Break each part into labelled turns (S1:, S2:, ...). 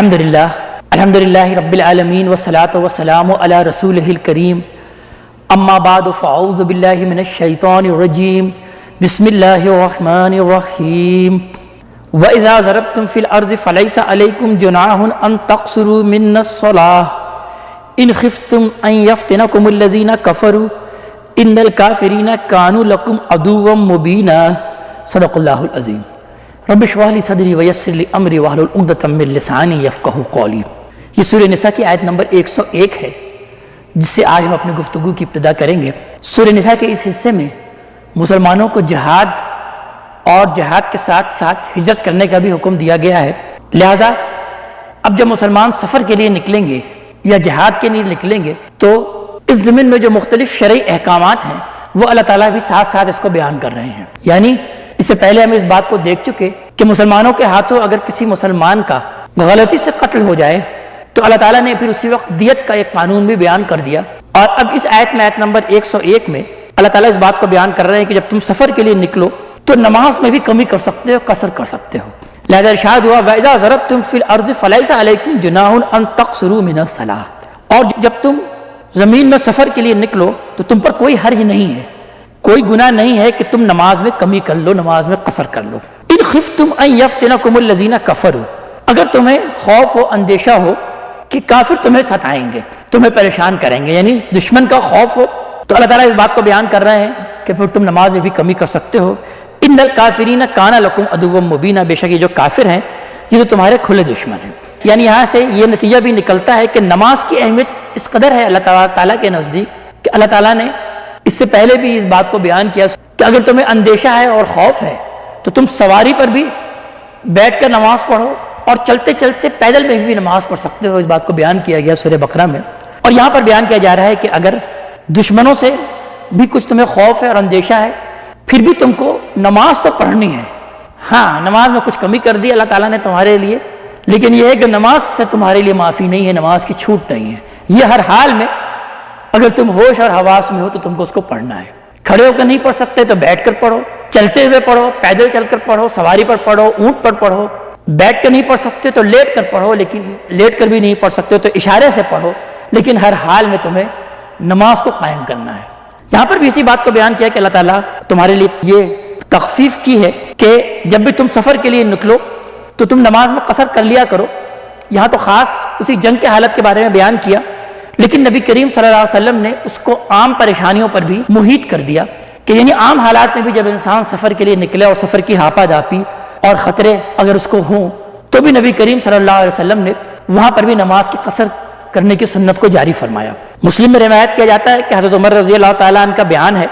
S1: الحمدللہ رب العالمین والصلاة والسلام علی رسولہ الکریم اما بعد فاعوذ باللہ من الشیطان الرجیم بسم اللہ الرحمن الرحیم وَإِذَا ضَرَبْتُمْ فِي الْأَرْضِ فَلَيْسَ عَلَيْكُمْ جُنَاحٌ أَن تَقْصُرُوا مِنَ الصَّلَاةِ إِنْ خِفْتُمْ أَن يَفْتِنَكُمُ الَّذِينَ كَفَرُوا إِنَّ الْكَافِرِينَ كَانُوا لَكُمْ عَدُوًّا مُبِينًا صدق اللہ العظیم۔ رب اشرح لي صدری ویسر لي امری واحلل عقدۃ من لسانی یفقہوا قولی۔ یہ سورہ نساء کی آیت نمبر 101 ہے جس سے آج ہم اپنی گفتگو کی ابتدا کریں گے۔ سورہ نساء کے اس حصے میں مسلمانوں کو جہاد اور جہاد کے ساتھ ساتھ ہجرت کرنے کا بھی حکم دیا گیا ہے، لہٰذا اب جب مسلمان سفر کے لیے نکلیں گے یا جہاد کے لیے نکلیں گے تو اس زمین میں جو مختلف شرعی احکامات ہیں وہ اللہ تعالیٰ بھی ساتھ ساتھ اس کو بیان کر رہے ہیں۔ یعنی اس سے پہلے ہم اس بات کو دیکھ چکے کہ مسلمانوں کے ہاتھوں اگر کسی مسلمان کا غلطی سے قتل ہو جائے تو اللہ تعالیٰ نے پھر اسی وقت دیت کا ایک قانون بھی بیان کر دیا، اور اب اس آیت میں آیت نمبر 101 میں اللہ تعالیٰ اس بات کو بیان کر رہے ہیں کہ جب تم سفر کے لیے نکلو تو نماز میں بھی کمی کر سکتے ہو، قصر کر سکتے ہو۔ لہذا ارشاد ہوا وَإِذَا ضَرَبْتُمْ فِي الْأَرْضِ فَلَيْسَ عَلَيْكُمْ جُنَاحٌ أَن تَقْصُرُوا مِنَ الصَّلَاةِ، اور جب تم زمین میں سفر کے لیے نکلو تو تم پر کوئی حرج نہیں ہے، کوئی گناہ نہیں ہے کہ تم نماز میں کمی کر لو، نماز میں قصر کر لو۔ ان خفتم ان یفتنکم الذین کفروا، اگر تمہیں خوف و اندیشہ ہو کہ کافر تمہیں ستائیں گے، تمہیں پریشان کریں گے، یعنی دشمن کا خوف ہو، تو اللہ تعالیٰ اس بات کو بیان کر رہے ہیں کہ پھر تم نماز میں بھی کمی کر سکتے ہو۔ ان الکافرین کان لکم عدوا مبینا، بے شک یہ جو کافر ہیں یہ تو تمہارے کھلے دشمن ہیں۔ یعنی یہاں سے یہ نتیجہ بھی نکلتا ہے کہ نماز کی اہمیت اس قدر ہے اللہ تعالیٰ کے نزدیک کہ اللہ تعالیٰ نے اس سے پہلے بھی اس بات کو بیان کیا کہ اگر تمہیں اندیشہ ہے اور خوف ہے تو تم سواری پر بھی بیٹھ کر نماز پڑھو اور چلتے چلتے پیدل میں بھی نماز پڑھ سکتے ہو۔ اس بات کو بیان کیا گیا سورہ بقرہ میں، اور یہاں پر بیان کیا جا رہا ہے کہ اگر دشمنوں سے بھی کچھ تمہیں خوف ہے اور اندیشہ ہے پھر بھی تم کو نماز تو پڑھنی ہے۔ ہاں، نماز میں کچھ کمی کر دی اللہ تعالیٰ نے تمہارے لیے، لیکن یہ ہے کہ نماز سے تمہارے لیے معافی نہیں ہے، نماز کی چھوٹ نہیں ہے۔ یہ ہر حال میں اگر تم ہوش اور حواس میں ہو تو تم کو اس کو پڑھنا ہے۔ کھڑے ہو کر نہیں پڑھ سکتے تو بیٹھ کر پڑھو، چلتے ہوئے پڑھو، پیدل چل کر پڑھو، سواری پر پڑھو، اونٹ پر پڑھو، بیٹھ کر نہیں پڑھ سکتے تو لیٹ کر پڑھو، لیکن لیٹ کر بھی نہیں پڑھ سکتے تو اشارے سے پڑھو، لیکن ہر حال میں تمہیں نماز کو قائم کرنا ہے۔ یہاں پر بھی اسی بات کو بیان کیا کہ اللہ تعالیٰ تمہارے لیے یہ تخفیف کی ہے کہ جب بھی تم سفر کے لیے نکلو تو تم نماز میں قصر کر لیا کرو۔ یہاں تو خاص اسی جنگ کے حالت کے بارے میں بیان کیا، لیکن نبی کریم صلی اللہ علیہ وسلم نے اس کو عام پریشانیوں پر بھی محیط کر دیا کہ یعنی عام حالات میں بھی جب انسان سفر کے لیے نکلے اور سفر کی ہاپا داپی اور خطرے اگر اس کو ہوں تو بھی نبی کریم صلی اللہ علیہ وسلم نے وہاں پر بھی نماز کی قصر کرنے کی سنت کو جاری فرمایا۔ مسلم میں روایت کیا جاتا ہے کہ حضرت عمر رضی اللہ تعالیٰ عنہ کا بیان ہے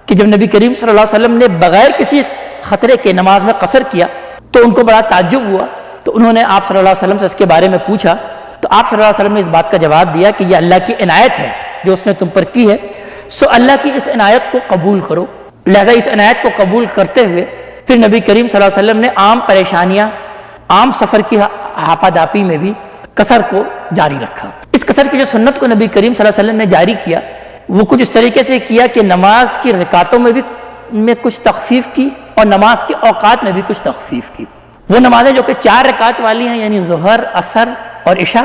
S1: کہ جب نبی کریم صلی اللہ علیہ وسلم نے بغیر کسی خطرے کے نماز میں قصر کیا تو ان کو بڑا تعجب ہوا، تو انہوں نے آپ صلی اللہ علیہ وسلم سے اس کے بارے میں پوچھا، تو آپ صلی اللہ علیہ وسلم نے اس بات کا جواب دیا کہ یہ اللہ کی عنایت ہے جو اس نے تم پر کی ہے، سو اللہ کی اس عنایت کو قبول کرو۔ لہذا اس عنایت کو قبول کرتے ہوئے پھر نبی کریم صلی اللہ علیہ وسلم نے عام پریشانیاں، عام سفر کی ہاپا داپی میں بھی قصر کو جاری رکھا۔ اس قصر کی جو سنت کو نبی کریم صلی اللہ علیہ وسلم نے جاری کیا وہ کچھ اس طریقے سے کیا کہ نماز کی رکعتوں میں کچھ تخفیف کی اور نماز کے اوقات میں بھی کچھ تخفیف کی۔ وہ نمازیں جو کہ 4 رکعت والی ہیں یعنی ظہر، عصر اور عشاء،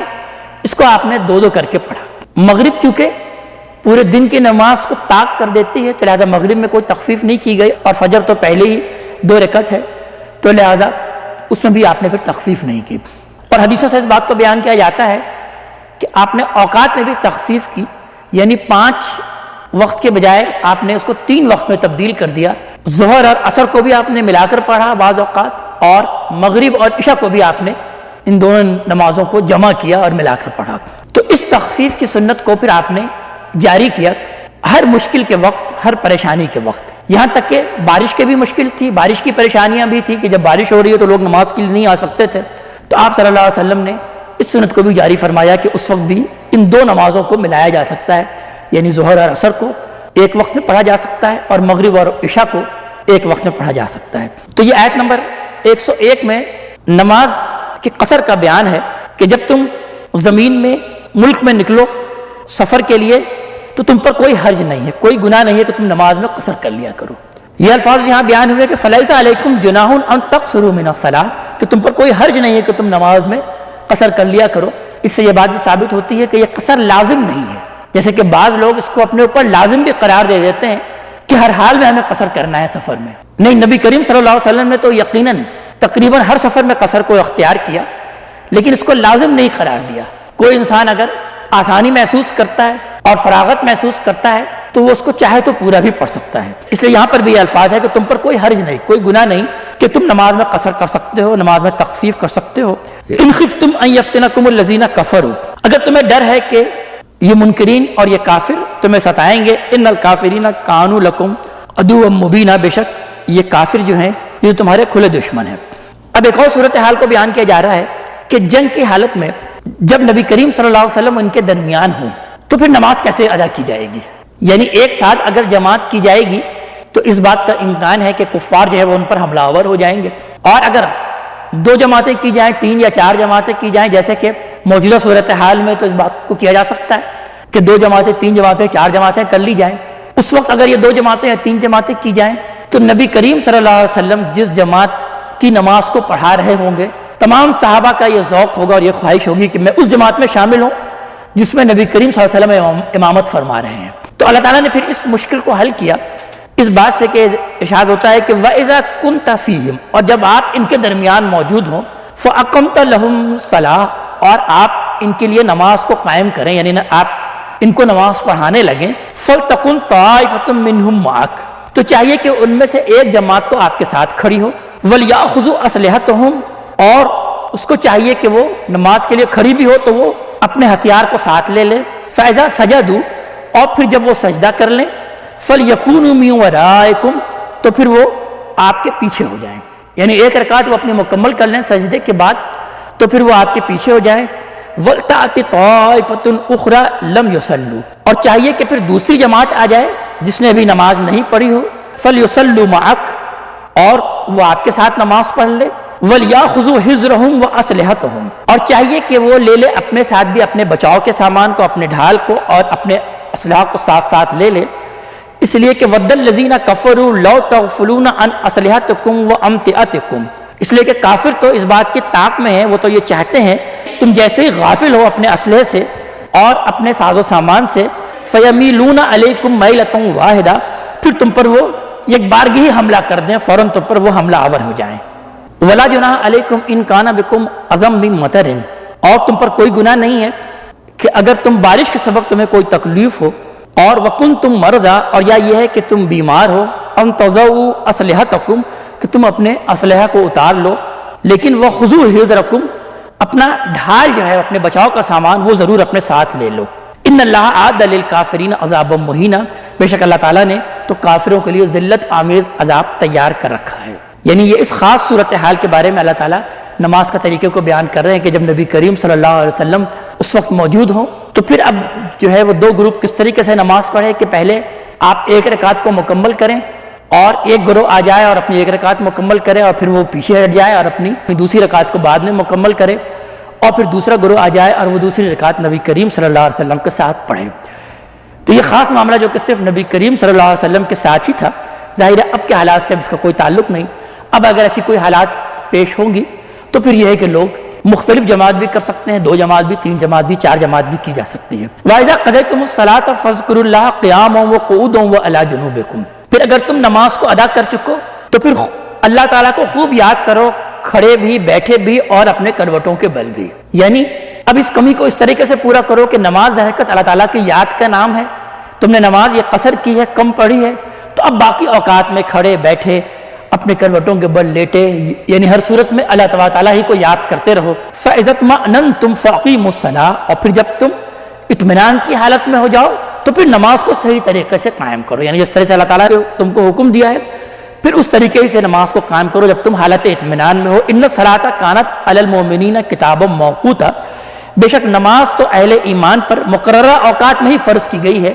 S1: اس کو آپ نے 2 کر کے پڑھا۔ مغرب چونکہ پورے دن کی نماز کو طاق کر دیتی ہے تو لہٰذا مغرب میں کوئی تخفیف نہیں کی گئی، اور فجر تو پہلے ہی 2 رکعت ہے تو لہٰذا اس میں بھی آپ نے پھر تخفیف نہیں کی۔ اور حدیثوں سے اس بات کو بیان کیا جاتا ہے کہ آپ نے اوقات میں بھی تخفیف کی، یعنی 5 وقت کے بجائے آپ نے اس کو 3 وقت میں تبدیل کر دیا۔ ظہر اور عصر کو بھی آپ نے ملا کر پڑھا بعض اوقات، اور مغرب اور عشاء کو بھی آپ نے ان دونوں نمازوں کو جمع کیا اور ملا کر پڑھا۔ تو اس تخفیف کی سنت کو پھر آپ نے جاری کیا ہر مشکل کے وقت، ہر پریشانی کے وقت، یہاں تک کہ بارش کے بھی مشکل تھی، بارش کی پریشانیاں بھی تھی کہ جب بارش ہو رہی ہے تو لوگ نماز کے لیے نہیں آ سکتے تھے، تو آپ صلی اللہ علیہ وسلم نے اس سنت کو بھی جاری فرمایا کہ اس وقت بھی ان 2 نمازوں کو ملایا جا سکتا ہے، یعنی ظہر اور عصر کو ایک وقت میں پڑھا جا سکتا ہے اور مغرب اور عشاء کو ایک وقت میں پڑھا جا سکتا ہے۔ تو یہ آیت نمبر 101 میں نماز کے قصر کا بیان ہے کہ جب تم زمین میں، ملک میں نکلو سفر کے لیے تو تم پر کوئی حرج نہیں ہے، کوئی گناہ نہیں ہے کہ تم نماز میں قصر کر لیا کرو۔ یہ الفاظ یہاں بیان ہوئے کہ فَلَيْسَ عَلَيْكُمْ جُنَاحٌ أَن تَقْصُرُوا مِنَ الصَّلَاةِ، کہ تم پر کوئی حرج نہیں ہے کہ تم نماز میں قصر کر لیا کرو۔ اس سے یہ بات بھی ثابت ہوتی ہے کہ یہ قصر لازم نہیں ہے، جیسے کہ بعض لوگ اس کو اپنے اوپر لازم بھی قرار دے دیتے ہیں کہ ہر حال میں ہمیں قصر کرنا ہے سفر میں۔ نہیں، نبی کریم صلی اللہ علیہ وسلم نے تو یقیناً تقریباً ہر سفر میں قصر کو اختیار کیا، لیکن اس کو لازم نہیں قرار دیا۔ کوئی انسان اگر آسانی محسوس کرتا ہے اور فراغت محسوس کرتا ہے تو وہ اس کو چاہے تو پورا بھی پڑھ سکتا ہے۔ اس لیے یہاں پر بھی یہ الفاظ ہے کہ تم پر کوئی حرج نہیں، کوئی گناہ نہیں کہ تم نماز میں قصر کر سکتے ہو، نماز میں تخفیف کر سکتے ہو۔ ان خفتم ان یفتنکم الذین کفروا، اگر تمہیں ڈر ہے کہ یہ منکرین اور یہ کافر تمہیں ستائیں گے، ان الکافرین کانوا لکم عدوا مبینا، بے شک یہ کافر جو ہیں یہ تمہارے کھلے دشمن ہیں۔ اب ایک اور صورتحال کو بیان کیا جا رہا ہے کہ جنگ کی حالت میں جب نبی کریم صلی اللہ علیہ وسلم ان کے درمیان ہوں تو پھر نماز کیسے ادا کی جائے گی؟ یعنی ایک ساتھ اگر جماعت کی جائے گی تو اس بات کا امکان ہے کہ کفار جو ہے وہ ان پر حملہ آور ہو جائیں گے، اور اگر 2 جماعتیں کی جائیں، 3 یا 4 جماعتیں کی جائیں، جیسے کہ موجودہ صورتحال میں تو اس بات کو کیا جا سکتا ہے کہ 2 جماعتیں، 3 جماعتیں، 4 جماعتیں کر لی جائیں، اس وقت اگر یہ 2 جماعتیں یا 3 جماعتیں کی جائیں تو نبی کریم صلی اللہ علیہ وسلم جس جماعت کی نماز کو پڑھا رہے ہوں گے، تمام صحابہ کا یہ ذوق ہوگا اور یہ خواہش ہوگی کہ میں اس جماعت میں شامل ہوں جس میں نبی کریم صلی اللہ علیہ وسلم امامت فرما رہے ہیں۔ تو اللہ تعالیٰ نے پھر اس مشکل کو حل کیا اس بات سے کہ ارشاد ہوتا ہے کہ وَإِذَا كُنْتَ فِيهِمْ، اور جب آپ ان کے درمیان موجود ہوں، فَأَقَمْتَ لَهُمْ الصَّلَاةَ، اور آپ ان کے لیے نماز کو قائم کریں، یعنی آپ ان کو نماز پڑھانے لگیں، فَلْتَقُمْ طَائِفَةٌ مِّنْهُمْ مَعَكَ، تو چاہیے کہ ان میں سے ایک جماعت تو آپ کے ساتھ کھڑی ہو، وَلْيَأْخُذُوا أَسْلِحَتَهُمْ، اور اس کو چاہیے کہ وہ نماز کے لیے کھڑی بھی ہو تو وہ اپنے ہتھیار کو ساتھ لے لے، فَإِذَا سَجَدُوا، اور پھر جب وہ سجدہ کر لیں، فَلْيَكُونُوا مِن وَرَائِكُمْ، تو پھر وہ آپ کے پیچھے ہو جائیں، یعنی ایک رکعت وہ اپنی مکمل کر لیں سجدے کے بعد تو پھر وہ آپ کے پیچھے ہو جائیں۔ وَلْتَأْتِ طَائِفَةٌ أُخْرَىٰ لَمْ يُصَلُّوا، اور چاہیے کہ پھر دوسری جماعت آ جائے جس نے ابھی نماز نہیں پڑھی ہو، فَلْيُصَلُّوا مَعَكَ، اور وہ آپ کے ساتھ نماز پڑھ لے، وَلْيَأْخُذُوا حِذْرَهُمْ وَأَسْلِحَتَهُمْ، اور چاہیے کہ وہ لے لے اپنے ساتھ بھی اپنے بچاؤ کے سامان کو، اپنے ڈھال کو اور اپنے اسلحہ کو ساتھ ساتھ لے لے، اس لیے کہ وَدَّ الَّذِينَ كَفَرُوا لَوْ تَغْفُلُونَ عَنْ أَسْلِحَتِكُمْ وَأَمْتِعَتِكُمْ، اس لیے کہ کافر تو اس بات کی طاق میں ہیں، وہ تو یہ چاہتے ہیں تم جیسے ہی غافل ہو اپنے اسلحے سے اور اپنے ساز و سامان سے، فَيَمِيلُونَ عَلَيْكُمْ مَيْلَةً وَاحِدَةً، پھر تم پر وہ ایک بارگی حملہ کر دیں، فوراً تم پر وہ حملہ آور ہو جائیں۔ وَلَا جُنَاحَ عَلَيْكُمْ إِن كَانَ بِكُمْ أَذًى مِّن مَطَرٍ، اور تم پر کوئی گناہ نہیں ہے کہ اگر تم بارش کے سبب تمہیں کوئی تکلیف ہو، اور وَكُنْتُمْ مَرْضَىٰ، اور یا یہ ہے کہ تم بیمار ہو، أَن تَضَعُوا أَسْلِحَتَكُمْ، کہ تم اپنے اسلحہ کو اتار لو، لیکن وَخُذُوا حِذْرَكُمْ، اپنا ڈھال جو ہے اپنے بچاؤ کا سامان وہ ضرور اپنے ساتھ لے لو۔ إِنَّ اللَّهَ أَعَدَّ لِلْكَافِرِينَ عَذَابًا مُهِينًا، بے شک اللہ تعالیٰ نے تو کافروں کے لیے ذلت آمیز عذاب تیار کر رکھا ہے۔ یعنی یہ اس خاص صورتحال کے بارے میں اللہ تعالیٰ نماز کا طریقے کو بیان کر رہے ہیں کہ جب نبی کریم صلی اللہ علیہ وسلم اس وقت موجود ہوں تو پھر اب جو ہے وہ 2 گروپ کس طریقے سے نماز پڑھے کہ پہلے آپ ایک رکعت کو مکمل کریں اور ایک گروہ آ جائے اور اپنی ایک رکعت مکمل کرے اور پھر وہ پیچھے ہٹ جائے اور اپنی دوسری رکعت کو بعد میں مکمل کرے، اور پھر دوسرا گروہ آ جائے اور وہ دوسری رکعت نبی کریم صلی اللہ علیہ وسلم کے ساتھ پڑھے۔ تو یہ خاص معاملہ جو کہ صرف نبی کریم صلی اللہ علیہ وسلم کے ساتھ ہی تھا، ظاہر ہے اب کے حالات سے اب اس کا کوئی تعلق نہیں۔ اب اگر ایسی کوئی حالات پیش ہوں گی تو پھر یہ ہے کہ لوگ مختلف جماعت بھی کر سکتے ہیں، 2 جماعت بھی، 3 جماعت بھی، 4 جماعت بھی کی جا سکتی ہے۔ وَإِذَا قَضَيْتُمُ الصَّلَاةَ فَاذْكُرُوا اللَّهَ قِيَامًا وَقُعُودًا وَعَلَىٰ جُنُوبِكُمْ، پھر اگر تم نماز کو ادا کر چکو تو پھر اللہ تعالیٰ کو خوب یاد کرو، کھڑے بھی، بیٹھے بھی اور اپنے کروٹوں کے بل بھی۔ یعنی اب اس کمی کو اس طریقے سے پورا کرو کہ نماز در حقیقت اللہ تعالیٰ کی یاد کا نام ہے، تم نے نماز یہ قصر کی ہے، کم پڑھی ہے، تو اب باقی اوقات میں کھڑے بیٹھے اپنے کروٹوں کے بل لیٹے، یعنی ہر صورت میں اللہ تعالیٰ ہی کو یاد کرتے رہو۔ فَإِذَا اطْمَأْنَنْتُمْ فَأَقِیمُوا الصَّلَاةَ، اور پھر جب تم اطمینان کی حالت میں ہو جاؤ تو پھر نماز کو صحیح طریقے سے قائم کرو، یعنی جس طرح سے اللہ تعالیٰ نے تم کو حکم دیا ہے پھر اس طریقے سے نماز کو قائم کرو جب تم حالت اطمینان میں ہو۔ إِنَّ الصَّلَاةَ كَانَتْ عَلَى الْمُؤْمِنِينَ كِتَابًا مَوْقُوتًا، بے شک نماز تو اہل ایمان پر مقررہ اوقات میں ہی فرض کی گئی ہے،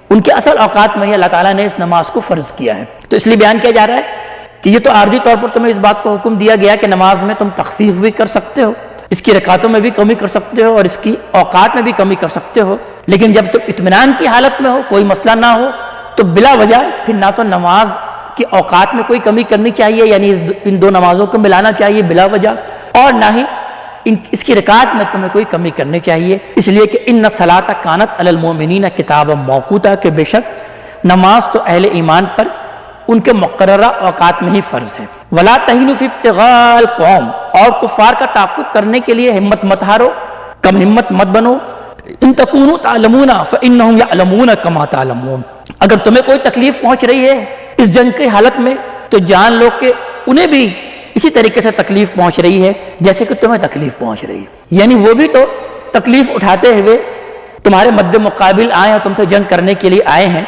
S1: ان کے اصل اوقات میں ہی اللہ تعالیٰ نے اس نماز کو فرض کیا ہے۔ تو اس لیے بیان کیا جا رہا ہے کہ یہ تو عارضی طور پر تمہیں اس بات کو حکم دیا گیا کہ نماز میں تم تخفیف بھی کر سکتے ہو، اس کی رکعتوں میں بھی کمی کر سکتے ہو اور اس کی اوقات میں بھی کمی کر سکتے ہو، لیکن جب تم اطمینان کی حالت میں ہو، کوئی مسئلہ نہ ہو، تو بلا وجہ پھر نہ تو نماز کی اوقات میں کوئی کمی کرنی چاہیے، یعنی ان 2 نمازوں کو ملانا چاہیے بلا وجہ، اور نہ ہی اس کی رکعت میں تمہیں کوئی کمی کرنی چاہیے، اس لیے کہ ان الصلاۃ کانت علی المؤمنین کتابا موقوتا، کہ بے شک نماز تو اہل ایمان پر ان کے مقررہ اوقات میں ہی فرض ہے۔ ولا تہینوا فی ابتغاء القوم، اور کفار کا تعاقب کرنے کے لیے ہمت مت ہارو، کم ہمت مت بنو۔ ان تکونوا تعلمون فانہم یعلمون کما تعلمون، اگر تمہیں کوئی تکلیف پہنچ رہی ہے اس جنگ کی حالت میں تو جان لو کہ انہیں بھی اسی طریقے سے تکلیف پہنچ رہی ہے جیسے کہ تمہیں تکلیف پہنچ رہی ہے، یعنی وہ بھی تو تکلیف اٹھاتے ہوئے تمہارے مد مقابل آئے اور تم سے جنگ کرنے کے لیے آئے ہیں،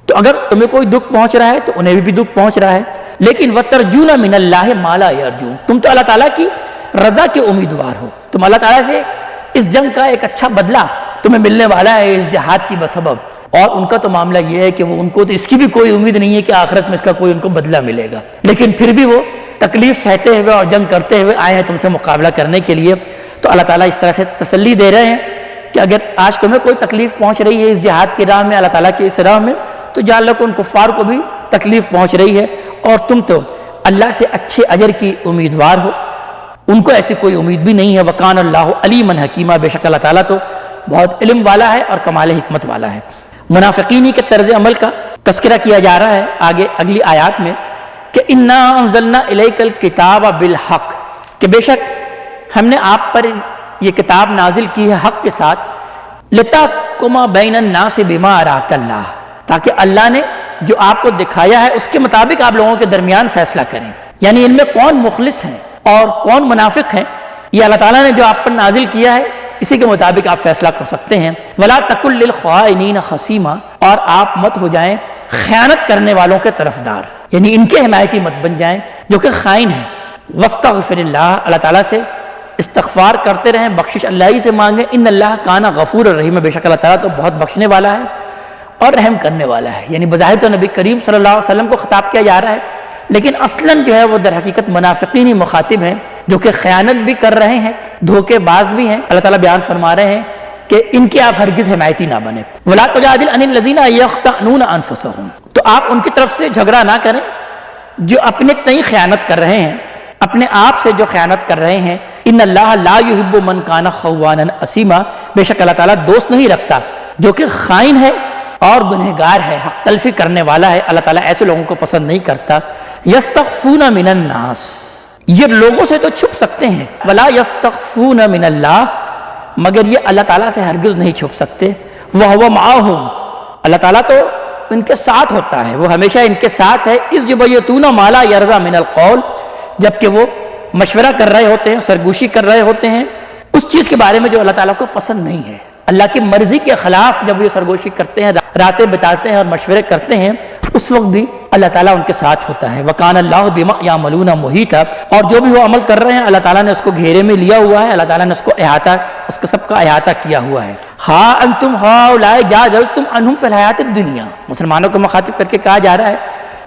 S1: تو اگر تمہیں کوئی دکھ پہنچ رہا ہے تو انہیں بھی دکھ پہنچ رہا ہے۔ لیکن وَتَرْجُونَ مِنَ اللَّهِ مَا لَا يَرْجُونَ، تم تو اللہ تعالیٰ کی رضا کے امیدوار ہو، تم اللہ تعالیٰ سے اس جنگ کا ایک اچھا بدلہ تمہیں ملنے والا ہے اس جہاد کی بسبب، اور ان کا تو معاملہ یہ ہے کہ وہ ان کو تو اس کی بھی کوئی امید نہیں ہے کہ آخرت میں اس کا کوئی ان کو بدلہ ملے گا، لیکن پھر بھی وہ تکلیف سہتے ہوئے اور جنگ کرتے ہوئے آئے ہیں تم سے مقابلہ کرنے کے لیے۔ تو اللہ تعالیٰ اس طرح سے تسلی دے رہے ہیں کہ اگر آج تمہیں کوئی تکلیف پہنچ رہی ہے اس جہاد کی راہ میں، اللہ تعالیٰ کی اس راہ میں، تو جان لو کہ ان کفار کو بھی تکلیف پہنچ رہی ہے، اور تم تو اللہ سے اچھے اجر کی امیدوار ہو، ان کو ایسی کوئی امید بھی نہیں ہے۔ وَقَانَ اللَّهُ عَلِيمًا حَكِيمًا، بے شک اللہ تعالیٰ تو بہت علم والا ہے اور کمال حکمت والا ہے۔ منافقینی کے طرز عمل کا تذکرہ کیا جا رہا ہے آگے اگلی آیات میں کہ اِنَّا أَنزَلْنَا إِلَيْكَ الْكِتَابَ بِالْحَقِّ، کہ بے شک ہم نے آپ پر یہ کتاب نازل کی ہے حق کے ساتھ، لِتَحْكُمَ بَيْنَ النَّاسِ بِمَا أَرَاكَ اللَّهُ، تاکہ اللہ نے جو آپ کو دکھایا ہے اس کے مطابق آپ لوگوں کے درمیان فیصلہ کریں، یعنی ان میں کون مخلص ہیں اور کون منافق ہیں یہ اللہ تعالیٰ نے جو آپ پر نازل کیا ہے اسی کے مطابق آپ فیصلہ کر سکتے ہیں۔ وَلَا تَكُن لِّلْخَائِنِينَ خَصِيمًا، اور آپ مت ہو جائیں خیانت کرنے والوں کے طرفدار، یعنی ان کے حمایتی مت بن جائیں جو کہ خائن ہیں۔ وَاسْتَغْفِرِ اللَّهَ، اللہ تعالیٰ سے استغفار کرتے رہیں، بخشش اللہ ہی سے مانگیں۔ ان اللہ کان غفور الرحیم، بے شک اللہ تعالیٰ تو بہت بخشنے والا ہے اور رحم کرنے والا ہے۔ یعنی بظاہر تو نبی کریم صلی اللہ علیہ وسلم کو خطاب کیا جا رہا ہے، لیکن اصلاً جو ہے وہ در حقیقت منافقین ہی مخاطب ہیں جو کہ خیانت بھی کر رہے ہیں، دھوکے باز بھی ہیں۔ اللہ تعالیٰ بیان فرما رہے ہیں کہ ان کی آپ ہرگز حمایتی نہ بنیں۔ وَلَا تُجَادِلْ عَنِ الَّذِينَ يَخْتَأْنُونَ أَنفُسَهُمْ، تو آپ ان کی طرف سے جھگڑا نہ کریں جو اپنے تئیں خیانت کر رہے ہیں، اپنے آپ سے جو خیانت کر رہے ہیں۔ ان اللہ لا يحب من کان خوانا اثیما، بے شک اللہ تعالیٰ دوست نہیں رکھتا جو کہ خائن ہے اور گنہگار ہے، حق تلفی کرنے والا ہے، اللہ تعالیٰ ایسے لوگوں کو پسند نہیں کرتا۔ یستخفون من الناس، یہ لوگوں سے تو چھپ سکتے ہیں، ولا یستخفون من اللہ، مگر یہ اللہ تعالیٰ سے ہرگز نہیں چھپ سکتے۔ وَهُوَ مَعَهُمْ، اللہ تعالیٰ تو ان کے ساتھ ہوتا ہے، وہ ہمیشہ ان کے ساتھ ہے۔ اِذْ يُبَيِّتُونَ مَا لَا يَرْضَىٰ مِنَ الْقَوْلِ، جبکہ وہ مشورہ کر رہے ہوتے ہیں، سرگوشی کر رہے ہوتے ہیں اس چیز کے بارے میں جو اللہ تعالیٰ کو پسند نہیں ہے، اللہ کی مرضی کے خلاف جب یہ سرگوشی کرتے ہیں، راتیں بتاتے ہیں اور مشورے کرتے ہیں، اس وقت بھی اللہ تعالیٰ ان کے ساتھ ہوتا ہے۔ وَكَانَ اللَّهُ بِمَا يَعْمَلُونَ مُحِيطًا، اور جو بھی وہ عمل کر رہے ہیں اللہ تعالیٰ نے اس کو گھیرے میں لیا ہوا ہے، اللہ تعالیٰ نے اس کو احاطہ، اس کا سب کا احاطہ کیا ہوا ہے۔ ہا انتم ہؤلاء جادلتم عنہم فی الحیاۃ الدنیا، مسلمانوں کو مخاطب کر کے کہا جا رہا ہے